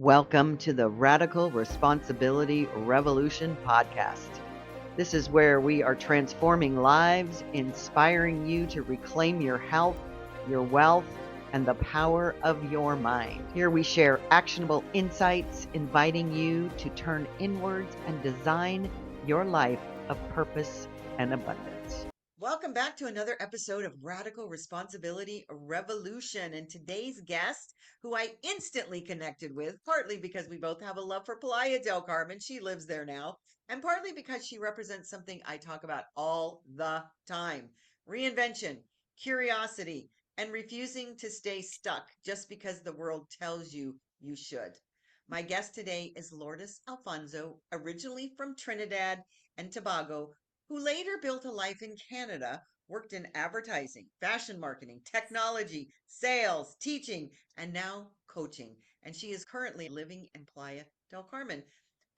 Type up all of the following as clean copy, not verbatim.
Welcome to the Radical Responsibility Revolution podcast. This is where we are transforming lives, inspiring you to reclaim your health, your wealth, and the power of your mind. Here we share actionable insights, inviting you to turn inwards and design your life of purpose and abundance. Welcome back to another episode of Radical Responsibility Revolution. And today's guest, who I instantly connected with, partly because we both have a love for Playa del Carmen, she lives there now, and partly because she represents something I talk about all the time: reinvention, curiosity, and refusing to stay stuck just because the world tells you you should. My guest today is Lourdes Alfonso, originally from Trinidad and Tobago, who later built a life in Canada, worked in advertising, fashion marketing, technology, sales, teaching, and now coaching. And she is currently living in Playa del Carmen,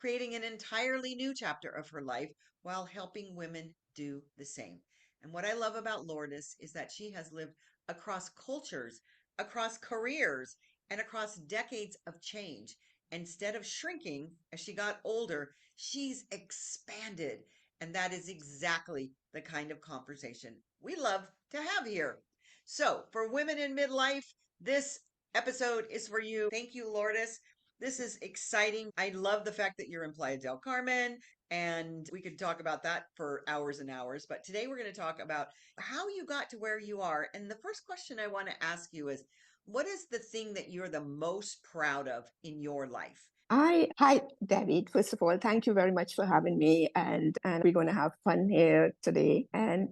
creating an entirely new chapter of her life while helping women do the same. And what I love about Lourdes is that she has lived across cultures, across careers, and across decades of change. Instead of shrinking as she got older, she's expanded, and that is exactly the kind of conversation we love to have here. So, for women in midlife, this episode is for you. Thank you, Lourdes. This is exciting. I love the fact that you're in Playa del Carmen, and we could talk about that for hours and hours. But today we're going to talk about how you got to where you are. And the first question I want to ask you is, what is the thing that you're the most proud of in your life? Hi, David. First of all, thank you very much for having me, and we're going to have fun here today. And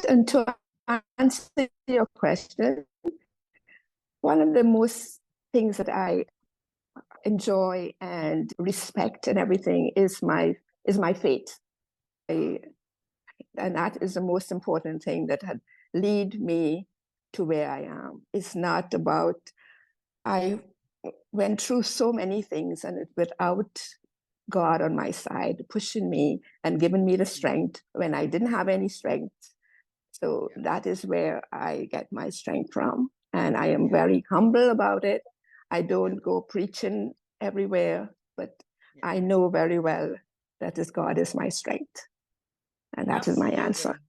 and to answer your question, one of the most things that I enjoy and respect and everything is my faith. And that is the most important thing that had lead me to where I am. It's not about I went through so many things, and without God on my side, pushing me and giving me the strength when I didn't have any strength. So that is where I get my strength from. And I am very humble about it. I don't go preaching everywhere, but I know very well that God is my strength. And that is my answer.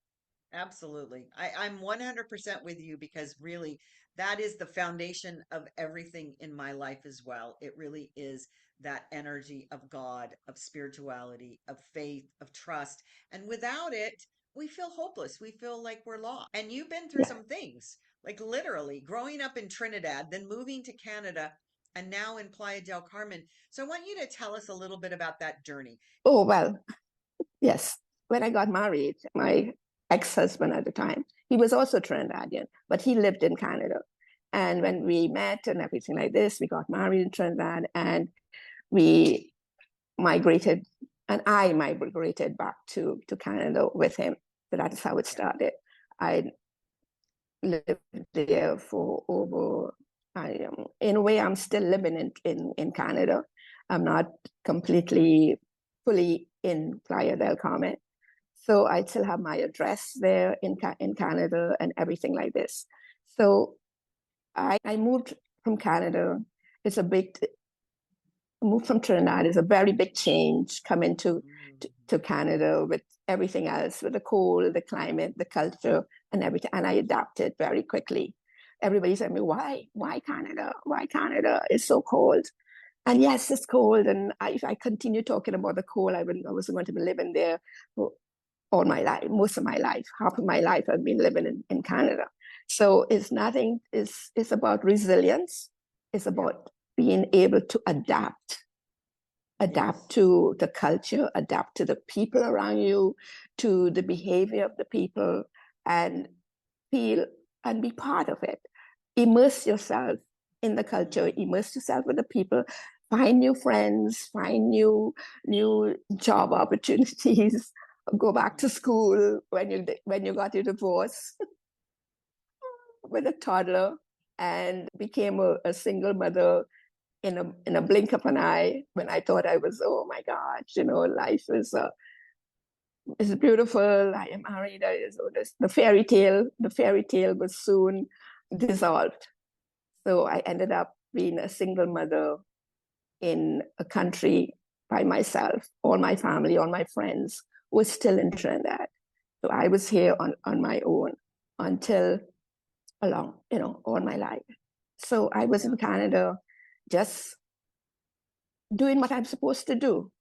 Absolutely. I'm 100% with you, because really that is the foundation of everything in my life as well. It really is that energy of God, of spirituality, of faith, of trust. And without it, we feel hopeless. We feel like we're lost. And you've been through some things, like literally growing up in Trinidad, then moving to Canada, and now in Playa del Carmen. So I want you to tell us a little bit about that journey. Oh, well, yes. When I got married, my ex-husband at the time, he was also Trinidadian, but he lived in Canada. And when we met and everything like this, we got married in Trinidad, and we migrated, and I migrated back to Canada with him. So that's how it started. I lived there for over, in a way, I'm still living in Canada. I'm not completely, fully in Playa del Carmen. So I still have my address there in Canada and everything like this. So I moved from Canada. It's a big move from Trinidad is a very big change coming to Canada with everything else, with the cold, the climate, the culture, and everything. And I adapted very quickly. Everybody said to me, why Canada? Why Canada? It's so cold. And yes, it's cold. And if I continue talking about the cold, I wasn't going to be living there for all my life, most of my life. Half of my life I've been living in Canada. So it's about resilience. It's about being able to adapt to the culture, adapt to the people around you, to the behavior of the people, and feel and be part of it. Immerse yourself in the culture, immerse yourself with the people, find new friends, find new job opportunities, go back to school when you got your divorce with a toddler, and became a single mother in a blink of an eye, when I thought I was, oh my God, life is beautiful. I am married. The fairy tale was soon dissolved. So I ended up being a single mother in a country by myself. All my family, all my friends were still in Trinidad. So I was here on my own until all my life. So I was in Canada just doing what I'm supposed to do.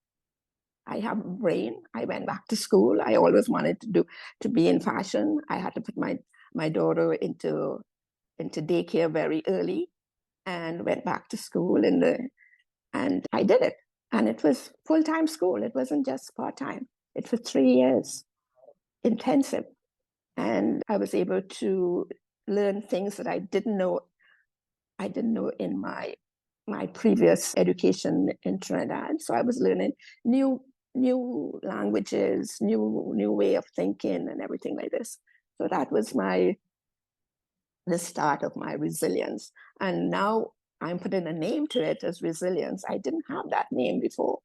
I have a brain. I went back to school. I always wanted to be in fashion. I had to put my daughter into daycare very early and went back to school and I did it. And it was full-time school. It wasn't just part-time. It was 3 years, intensive. And I was able to learn things that I didn't know in my previous education in Trinidad. So I was learning new languages, new way of thinking and everything like this. So that was the start of my resilience. And now I'm putting a name to it as resilience. I didn't have that name before.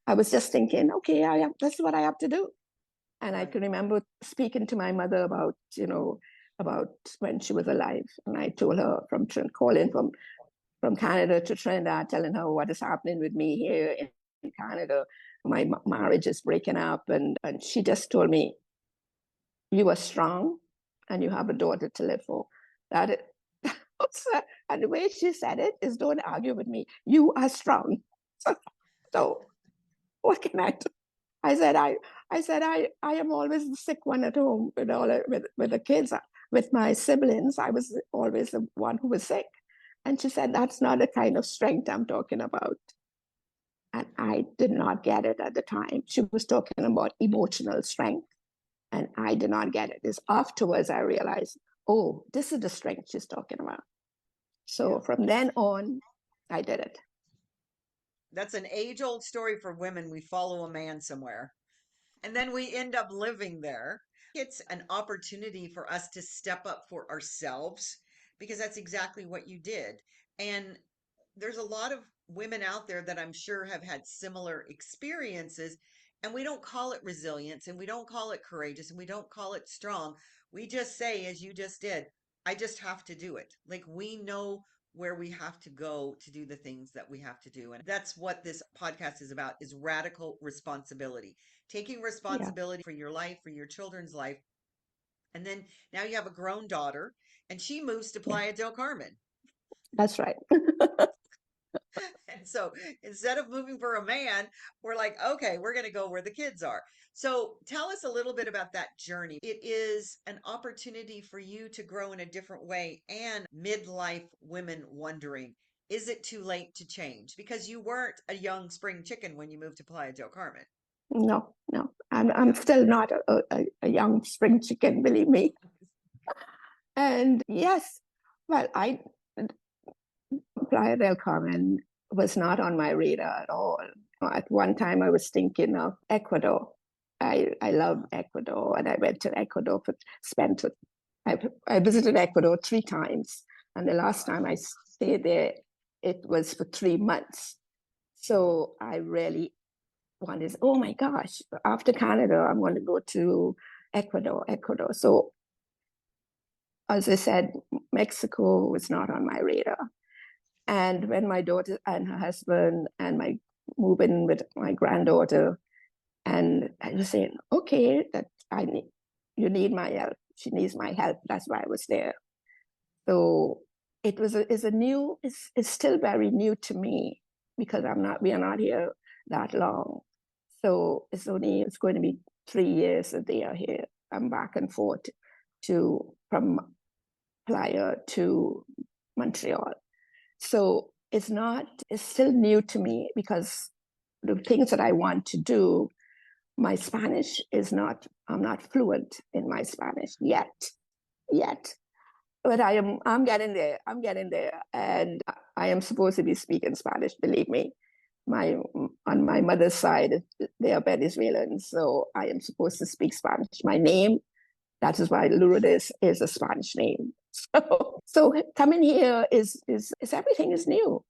I was just thinking, okay, this is what I have to do. And I can remember speaking to my mother about when she was alive. And I told her calling from Canada to Trinidad, telling her what is happening with me here in Canada. My marriage is breaking up. And she just told me, you are strong and you have a daughter to live for. That it, and the way she said it is, don't argue with me. You are strong. So what can I do? I am always the sick one at home with the kids, with my siblings. I was always the one who was sick. And she said, that's not the kind of strength I'm talking about. And I did not get it at the time. She was talking about emotional strength. And I did not get it. It's afterwards I realized, oh, this is the strength she's talking about. So from then on, I did it. That's an age-old story for women. We follow a man somewhere and then we end up living there. It's an opportunity for us to step up for ourselves because that's exactly what you did. And there's a lot of women out there that I'm sure have had similar experiences. And we don't call it resilience and we don't call it courageous and we don't call it strong. We just say, as you just did, I just have to do it. Like we know where we have to go to do the things that we have to do. And that's what this podcast is about, is radical responsibility. Taking Yeah, responsibility for your life, for your children's life. And then now you have a grown daughter and she moves to yeah, Playa del Carmen. that's right. And so instead of moving for a man, we're like, okay, we're going to go where the kids are. So tell us a little bit about that journey. It is an opportunity for you to grow in a different way, and midlife women wondering, is it too late to change? Because you weren't a young spring chicken when you moved to Playa del Carmen. No, no, I'm Yeah. still not a young spring chicken, believe me. And yes, well, I Playa del Carmen was not on my radar at all. At one time, I was thinking of Ecuador. I love Ecuador, and I went to Ecuador for spent. I visited Ecuador 3 times, and the last time I stayed there, it was for 3 months. So I really wanted. Oh my gosh! After Canada, I'm going to go to Ecuador. Ecuador. So as I said, Mexico was not on my radar. And when my daughter and her husband and my moving with my granddaughter, and I was saying, okay, that you need my help. She needs my help. That's why I was there. So it's still very new to me because we are not here that long. So it's going to be 3 years that they are here. I'm back and forth from Playa to Montreal. So it's still new to me because the things that I want to do, my Spanish is not, I'm not fluent in my Spanish yet. But I'm getting there. I'm getting there. And I am supposed to be speaking Spanish, believe me. On my mother's side, they are Venezuelans, so I am supposed to speak Spanish. My name, that is why Lourdes is a Spanish name. So coming here is everything is new.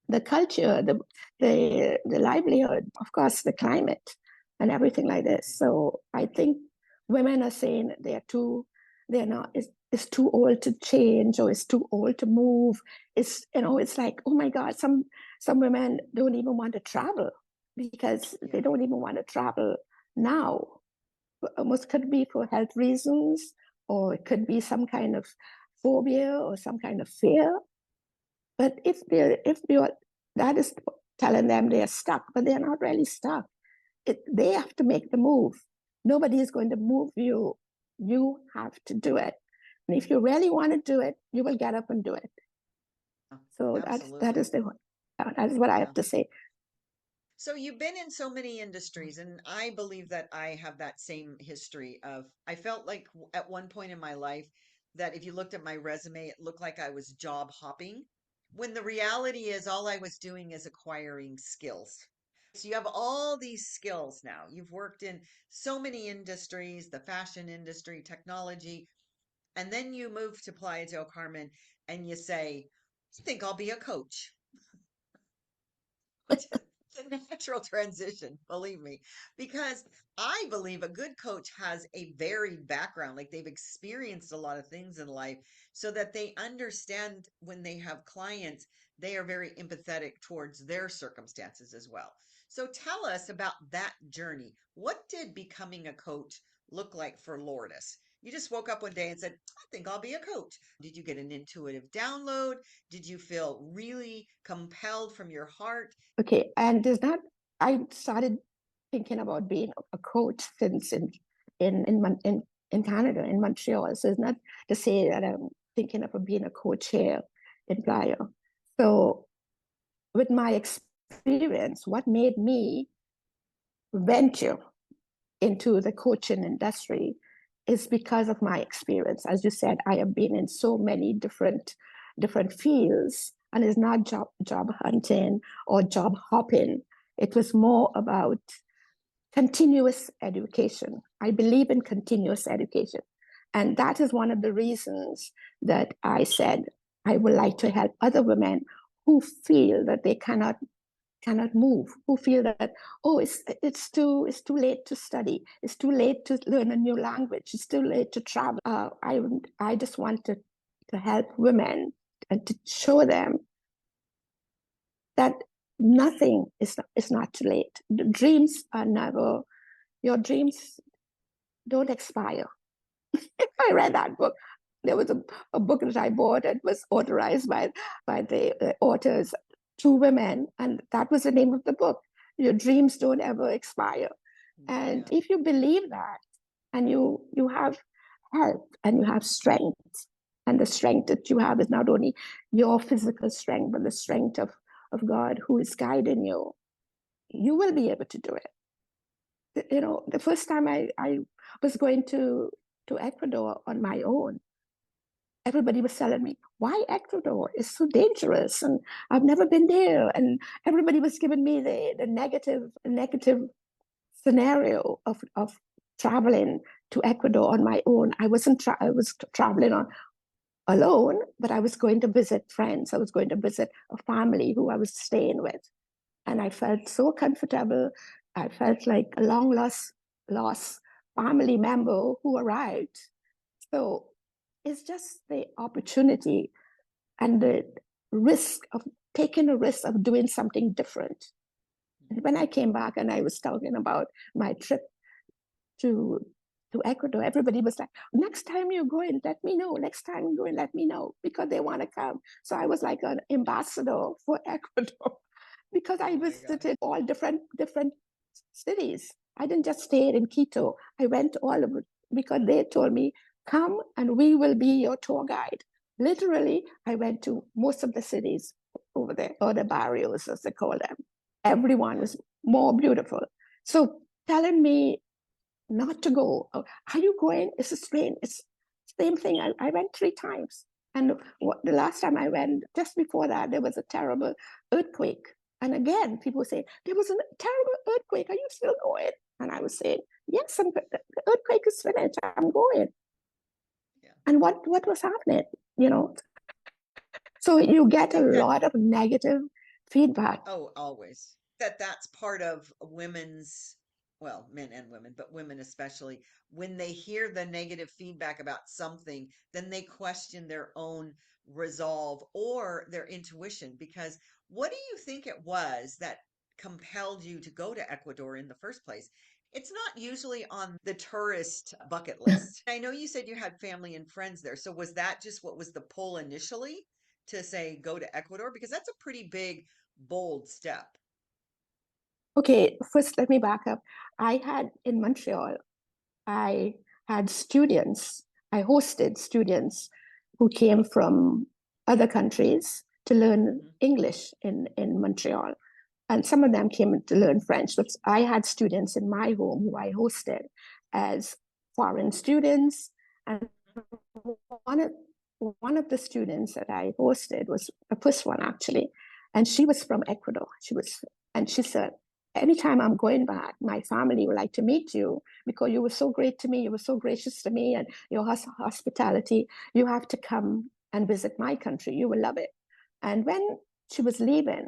The culture, the livelihood, of course, the climate, and everything like this. So I think women are saying they're not. It's too old to change, or it's too old to move. It's like, oh my God, Some women don't even want to travel because they don't even want to travel now. Almost could be for health reasons, or it could be some kind of phobia or some kind of fear. But if you're that is telling them they're stuck, but they're not really stuck. They have to make the move. Nobody is going to move you. You have to do it. And if you really want to do it, you will get up and do it. So that is what I have to say. So you've been in so many industries, and I believe that I have that same history of, I felt like at one point in my life that if you looked at my resume, it looked like I was job hopping, when the reality is all I was doing is acquiring skills. So you have all these skills now. You've worked in so many industries, the fashion industry, technology, and then you move to Playa del Carmen and you say, I think I'll be a coach. It's a natural transition, believe me, because I believe a good coach has a varied background. Like they've experienced a lot of things in life so that they understand when they have clients, they are very empathetic towards their circumstances as well. So tell us about that journey. What did becoming a coach look like for Lourdes? You just woke up one day and said, I think I'll be a coach. Did you get an intuitive download? Did you feel really compelled from your heart? Okay, and I started thinking about being a coach since in Canada, in Montreal. So it's not to say that I'm thinking of being a coach here in Playa. So with my experience, what made me venture into the coaching industry is because of my experience. As you said, I have been in so many different fields, and it's not job hunting or job hopping. It was more about continuous education. I believe in continuous education. And that is one of the reasons that I said I would like to help other women who feel that they cannot move, who feel that, oh, it's too late to study, it's too late to learn a new language, it's too late to travel. I just wanted to help women and to show them that nothing is not too late. The dreams are never, your dreams don't expire. I read that book. There was a book that I bought that was authorized by the authors, two women, and that was the name of the book. Your dreams don't ever expire. And if you believe that, and you have health and you have strength, and the strength that you have is not only your physical strength, but the strength of God who is guiding you, you will be able to do it. You know, the first time I was going to Ecuador on my own, everybody was telling me, why Ecuador? It's so dangerous, and I've never been there. And everybody was giving me the negative scenario of traveling to Ecuador on my own. I was traveling alone, but I was going to visit friends. I was going to visit a family who I was staying with. And I felt so comfortable. I felt like a long lost family member who arrived. So it's just the opportunity and the risk of taking a risk of doing something different. And when I came back and I was talking about my trip to Ecuador, everybody was like, next time you're going, let me know. Next time you're going, let me know, because they want to come. So I was like an ambassador for Ecuador because I visited all different cities. I didn't just stay in Quito. I went all over because they told me, come and we will be your tour guide. Literally, I went to most of the cities over there, or the barrios, as they call them. Everyone was more beautiful. So telling me not to go, oh, are you going? It's a strange, it's the same thing. I went 3 times. And the last time I went, just before that, there was a terrible earthquake. And again, people say, there was a terrible earthquake. Are you still going? And I was saying, yes, the earthquake is finished. I'm going. Yeah. And what was happening? You know, so you get a lot of negative feedback. Oh, always. That's part of women's well, men and women, but women especially, when they hear the negative feedback about something, then they question their own resolve or their intuition. Because what do you think it was that compelled you to go to Ecuador in the first place? It's not usually on the tourist bucket list. I know you said you had family and friends there. So was that just what was the pull initially to say go to Ecuador? Because that's a pretty big, bold step. Okay, first let me back up. I had in Montreal, I had students, I hosted students who came from other countries to learn English in Montreal. And some of them came to learn French. But I had students in my home who I hosted as foreign students. And one of, one of the students that I hosted was the first one actually. And she was from Ecuador. And she said, anytime I'm going back, my family would like to meet you because you were so great to me. You were so gracious to me and your hospitality. You have to come and visit my country. You will love it. And when she was leaving,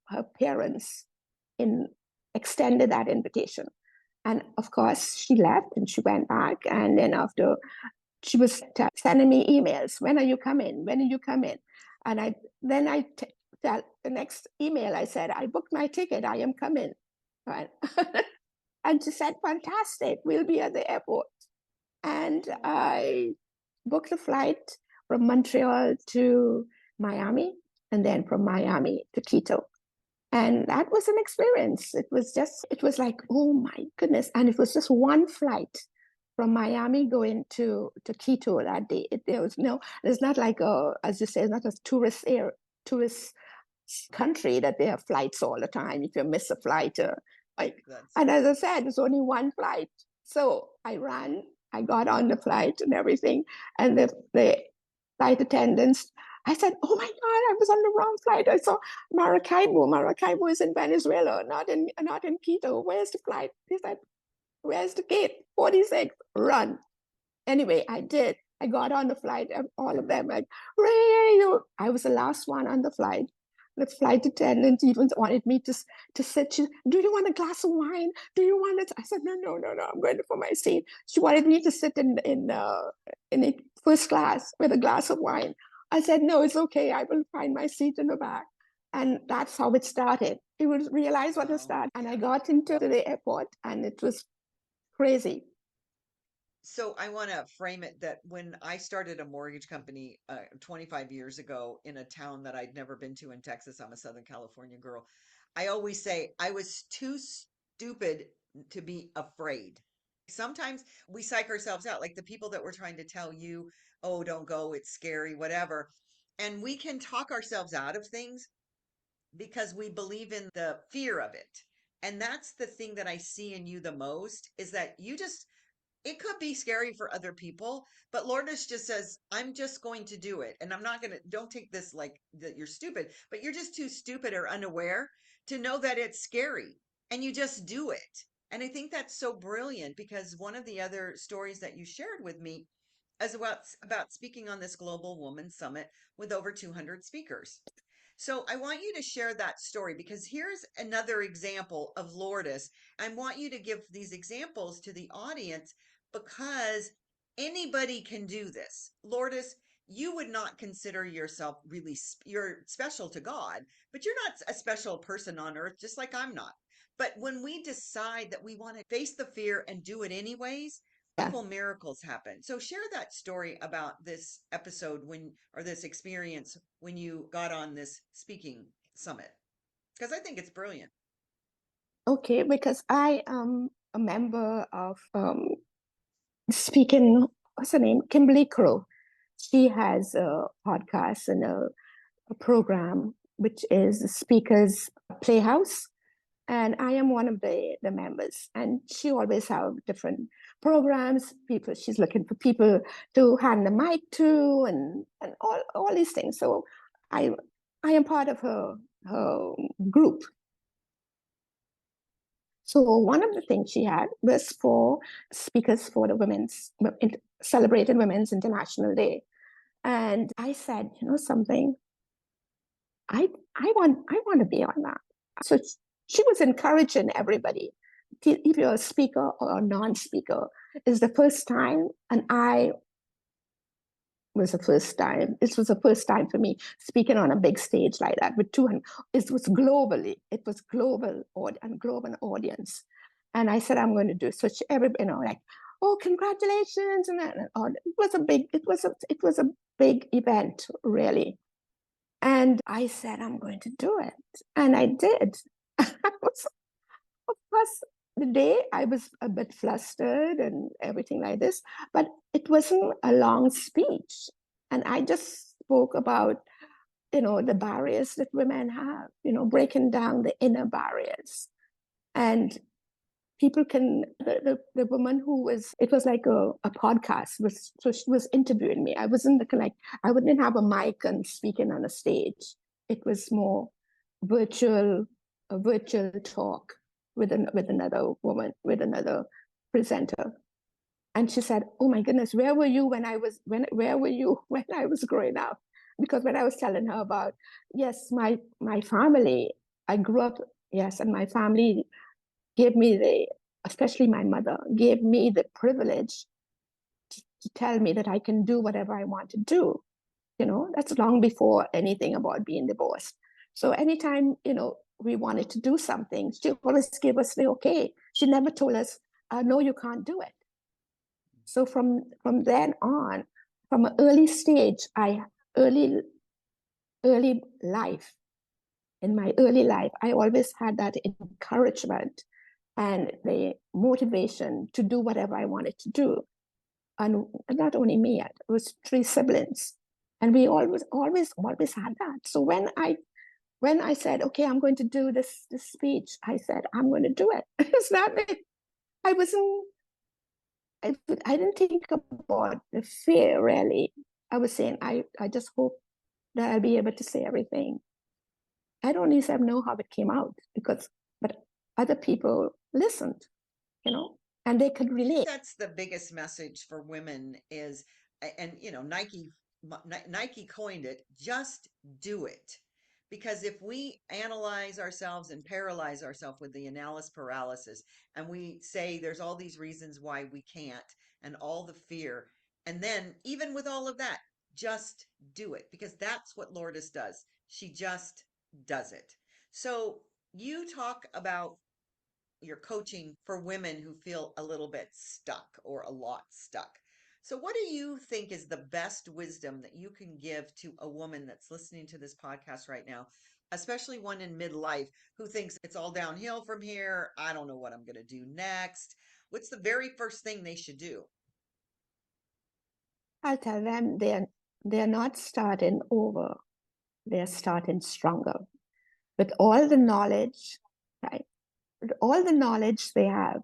her parents extended that invitation. And of course, she left and she went back. And then after, she was sending me emails. When are you coming? When are you coming? And the next email, I said, I booked my ticket. I am coming. Right? And she said, fantastic. We'll be at the airport. And I booked a flight from Montreal to Miami and then from Miami to Quito. And that was an experience. It was like, oh my goodness. And it was just one flight from Miami going to Quito that day. There's not like as you say, it's not a tourist country that they have flights all the time. If you miss a flight, and as I said, there's only one flight. So I got on the flight and everything. And the flight attendants, I said, oh my God, I was on the wrong flight. I saw Maracaibo. Maracaibo is in Venezuela, not in Quito. Where's the flight? He said, where's the gate? 46, run. Anyway, I did. I got on the flight, all of them like, Ray, I was the last one on the flight. The flight attendant even wanted me to sit. Do you want a glass of wine? Do you want it? I said, no, I'm going for my seat. She wanted me to sit in the first class with a glass of wine. I said, no, it's okay. I will find my seat in the back. And that's how it started. It was realize what it started. And I got into the airport and it was crazy. So I want to frame it that when I started a mortgage company 25 years ago in a town that I'd never been to in Texas, I'm a Southern California girl. I always say I was too stupid to be afraid. Sometimes we psych ourselves out, like the people that were trying to tell you, oh, don't go, it's scary, whatever. And we can talk ourselves out of things because we believe in the fear of it. And that's the thing that I see in you the most is that you just it could be scary for other people, but Lourdes just says, I'm just going to do it. And I'm not going to, don't take this like that you're stupid, but you're just too stupid or unaware to know that it's scary and you just do it. And I think that's so brilliant because one of the other stories that you shared with me is about speaking on this Global Woman Summit with over 200 speakers. So I want you to share that story because here's another example of Lourdes. I want you to give these examples to the audience because anybody can do this. Lourdes, you would not consider yourself really, you're special to God, but you're not a special person on earth, just like I'm not. But when we decide that we want to face the fear and do it anyways, miracles happen. So share that story about this episode or this experience when you got on this speaking summit, because I think it's brilliant. Okay, because I am a member of speaking, what's her name? Kimberly Crow. She has a podcast and a program which is the Speakers Playhouse. And I am one of the members. And she always have different programs. She's looking for people to hand the mic to and all these things. So I am part of her group. So one of the things she had was for speakers for the celebrated Women's International Day. And I said, you know something, I want to be on that. So she was encouraging everybody if you're a speaker or a non-speaker, it's the first time, and I was the first time. This was the first time for me speaking on a big stage like that with 200. It was globally. It was global audience, and I said I'm going to do it. So everybody, like, oh, congratulations, and oh, it was a big event, really. And I said I'm going to do it, and I did. Of course, the day I was a bit flustered and everything like this, but it wasn't a long speech. And I just spoke about, the barriers that women have, breaking down the inner barriers. And people can, the woman who was, it was like a podcast, so she was interviewing me. I wasn't like, I wouldn't have a mic and speaking on a stage. It was more virtual, a virtual talk with another woman, with another presenter. And she said, "Oh my goodness, where were you where were you when I was growing up?" Because when I was telling her about, yes, my family, I grew up, yes, and my family gave me especially my mother, gave me the privilege to tell me that I can do whatever I want to do. That's long before anything about being divorced. So anytime, we wanted to do something, she always gave us the okay. She never told us, no, you can't do it. So from then on, from an early stage, early early life, in my early life, I always had that encouragement and the motivation to do whatever I wanted to do. And not only me, it was three siblings. And we always had that. So when I said, okay, I'm going to do this speech, I said, I'm going to do it. It's not that I wasn't, I didn't think about the fear really. I was saying, I just hope that I'll be able to say everything. I don't even know how it came out but other people listened, and they could relate. That's the biggest message for women is, and Nike coined it, just do it. Because if we analyze ourselves and paralyze ourselves with the analysis paralysis, and we say there's all these reasons why we can't, and all the fear, and then even with all of that, just do it, because that's what Lourdes does. She just does it. So you talk about your coaching for women who feel a little bit stuck or a lot stuck. So, what do you think is the best wisdom that you can give to a woman that's listening to this podcast right now, especially one in midlife who thinks it's all downhill from here? I don't know what I'm going to do next. What's the very first thing they should do? I'll tell them they're not starting over, they're starting stronger with all the knowledge, right? With all the knowledge they have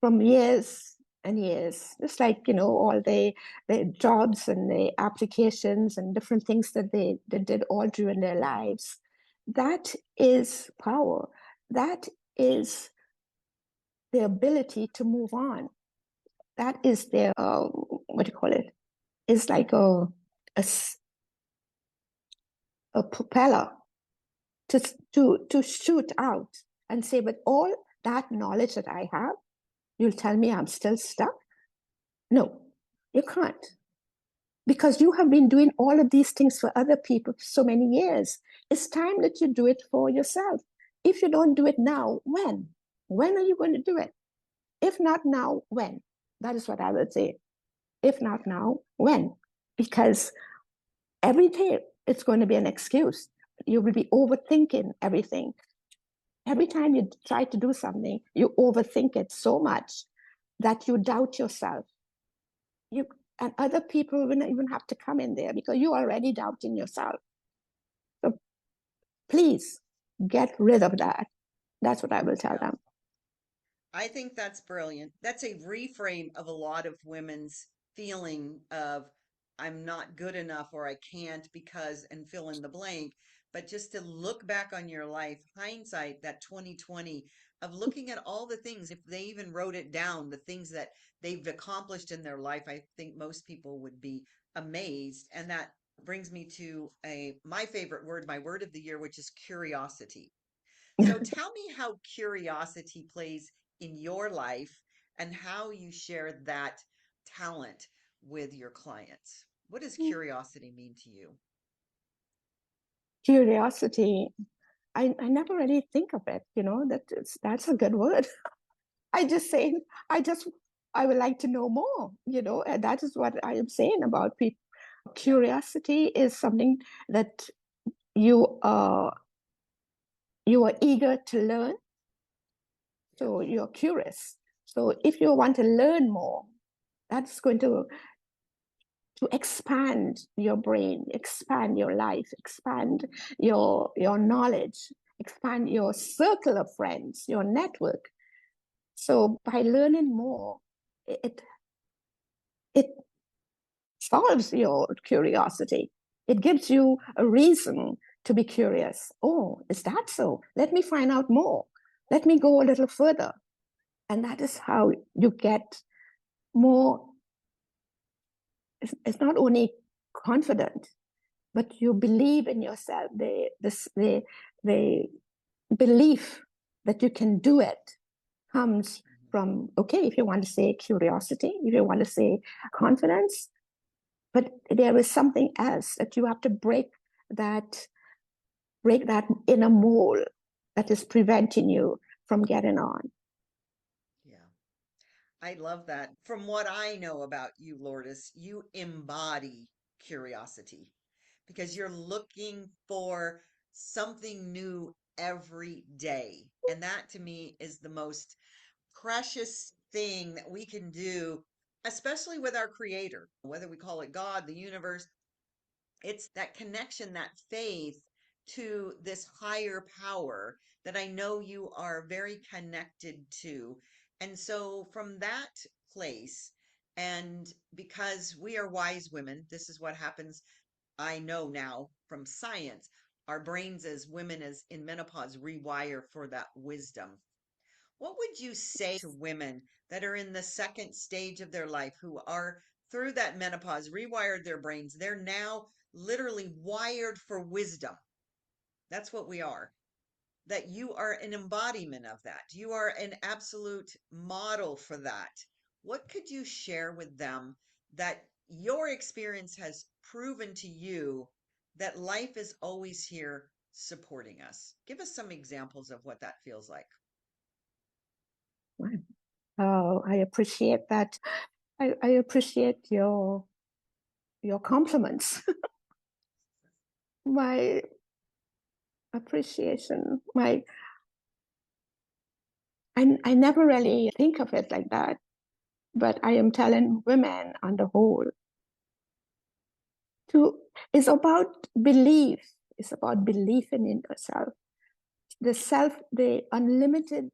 from years and years, just like, all the jobs and the applications and different things that they did all during their lives. That is power. That is the ability to move on. That is their, what do you call it? It's like a, a propeller to shoot out and say, with all that knowledge that I have, you'll tell me I'm still stuck? No, you can't. Because you have been doing all of these things for other people for so many years. It's time that you do it for yourself. If you don't do it now, when? When are you going to do it? If not now, when? That is what I would say. If not now, when? Because every day it's going to be an excuse. You will be overthinking everything. Every time you try to do something, you overthink it so much that you doubt yourself. You and other people will not even have to come in there because you're already doubting yourself. So please get rid of that. That's what I will tell them. I think that's brilliant. That's a reframe of a lot of women's feeling of I'm not good enough or I can't because and fill in the blank. But just to look back on your life, hindsight, that 2020 of looking at all the things, if they even wrote it down, the things that they've accomplished in their life, I think most people would be amazed. And that brings me to my favorite word, my word of the year, which is curiosity. So tell me how curiosity plays in your life and how you share that talent with your clients. What does curiosity mean to you? Curiosity, I never really think of it, that's a good word. I just say, I just, I would like to know more, and that is what I am saying about people. Curiosity is something that you are, you are eager to learn. So you're curious. So if you want to learn more, that's going to expand your brain, expand your life, expand your knowledge, expand your circle of friends, your network. So by learning more, it solves your curiosity. It gives you a reason to be curious. Oh, is that so? Let me find out more. Let me go a little further. And that is how you get more. It's not only confident, but you believe in yourself. The belief that you can do it comes from, okay, if you want to say curiosity, if you want to say confidence, but there is something else that you have to that break that inner mold that is preventing you from getting on. Yeah, I love that. From what I know about you, Lourdes, you embody curiosity because you're looking for something new every day. And that to me is the most precious thing that we can do, especially with our creator, whether we call it God, the universe. It's that connection, that faith to this higher power that I know you are very connected to. And so, from that place, and because we are wise women, this is what happens. I know now from science, our brains as women, as in menopause, rewire for that wisdom. What would you say to women that are in the second stage of their life who are through that menopause, rewired their brains? They're now literally wired for wisdom. That's what we are. That you are an embodiment of that. You are an absolute model for that. What could you share with them that your experience has proven to you that life is always here supporting us? Give us some examples of what that feels like. Oh, I appreciate that. I appreciate your compliments. My appreciation, I never really think of it like that, but I am telling women on the whole to it's about belief. It's about believing in yourself. The unlimited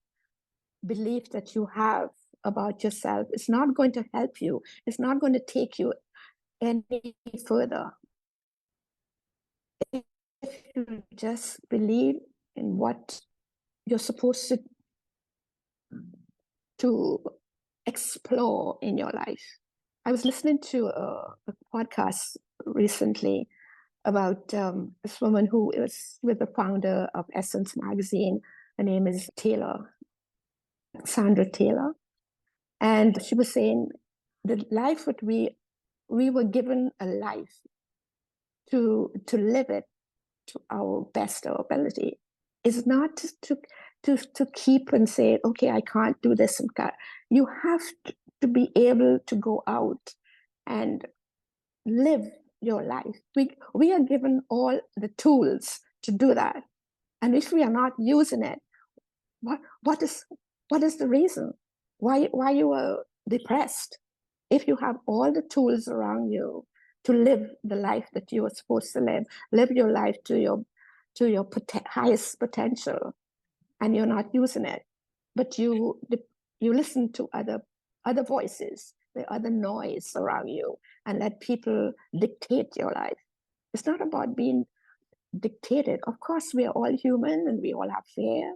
belief that you have about yourself is not going to help you. It's not going to take you any further. If you just believe in what you're supposed to explore in your life. I was listening to a podcast recently about this woman who is with the founder of Essence magazine. Her name is Sandra Taylor. And she was saying the life that we were given a life to live it to our best of ability. Is not to keep and say, okay, I can't do this. And that. You have to be able to go out and live your life. We are given all the tools to do that. And if we are not using it, what is the reason? Why you are depressed? If you have all the tools around you to live the life that you are supposed to live your life to your highest potential, and you're not using it, but you listen to other voices, the other noise around you, and let people dictate your life. It's not about being dictated. Of course, we are all human and we all have fear,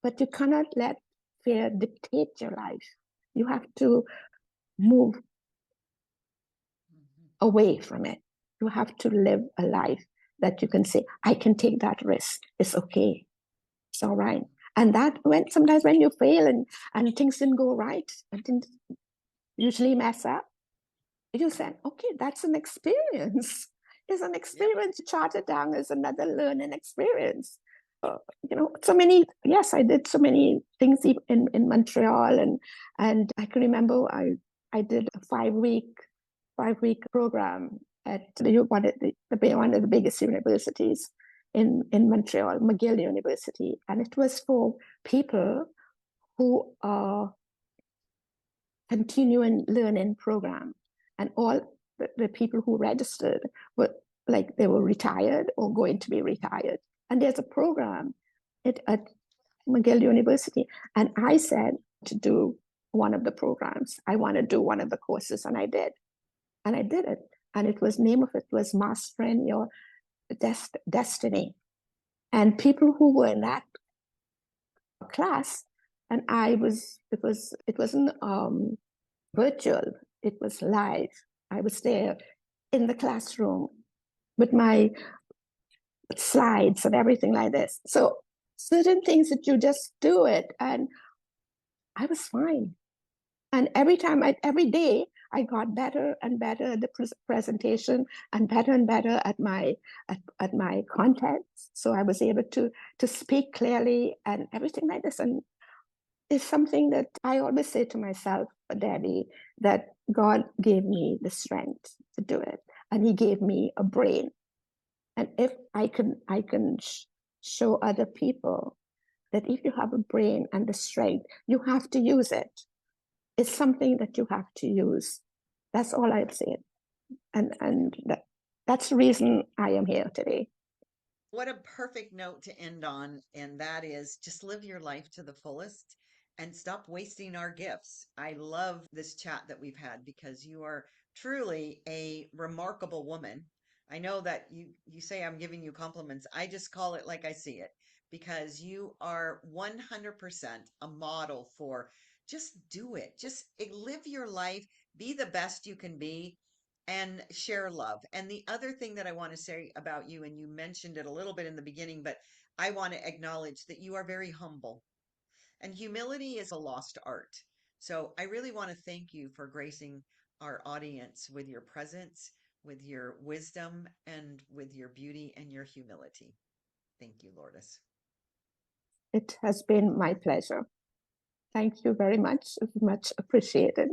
but you cannot let fear dictate your life. You have to move away from it. You have to live a life that you can say, I can take that risk. It's okay. It's all right. And that sometimes when you fail and things didn't go right and things usually mess up, you said, okay, that's an experience. It's an experience. Chart it down as another learning experience. So many, yes, I did so many things in Montreal, and I can remember I did a 5-week program at one of the biggest universities in Montreal, McGill University, and it was for people who are continuing learning program, and all the people who registered were like they were retired or going to be retired. And there's a program at McGill University, and I said to do one of the programs. I want to do one of the courses, and I did it. And it was name of it was Mastering Your Destiny. And people who were in that class, and it wasn't virtual, it was live. I was there in the classroom with my slides and everything like this. So certain things that you just do it, and I was fine. And every day, I got better and better at the presentation, and better at my content. So I was able to speak clearly and everything like this. And it's something that I always say to myself, Daddy, that God gave me the strength to do it, and He gave me a brain. And if I can show other people that if you have a brain and the strength, you have to use it. It's something that you have to use. That's all I've said. And that's the reason I am here today. What a perfect note to end on. And that is just live your life to the fullest and stop wasting our gifts. I love this chat that we've had because you are truly a remarkable woman. I know that you say I'm giving you compliments. I just call it like I see it because you are 100% a model for just do it. Just live your life, be the best you can be and share love. And the other thing that I want to say about you, and you mentioned it a little bit in the beginning, but I want to acknowledge that you are very humble. And humility is a lost art. So I really want to thank you for gracing our audience with your presence, with your wisdom, and with your beauty and your humility. Thank you, Lourdes. It has been my pleasure. Thank you very much. It's much appreciated.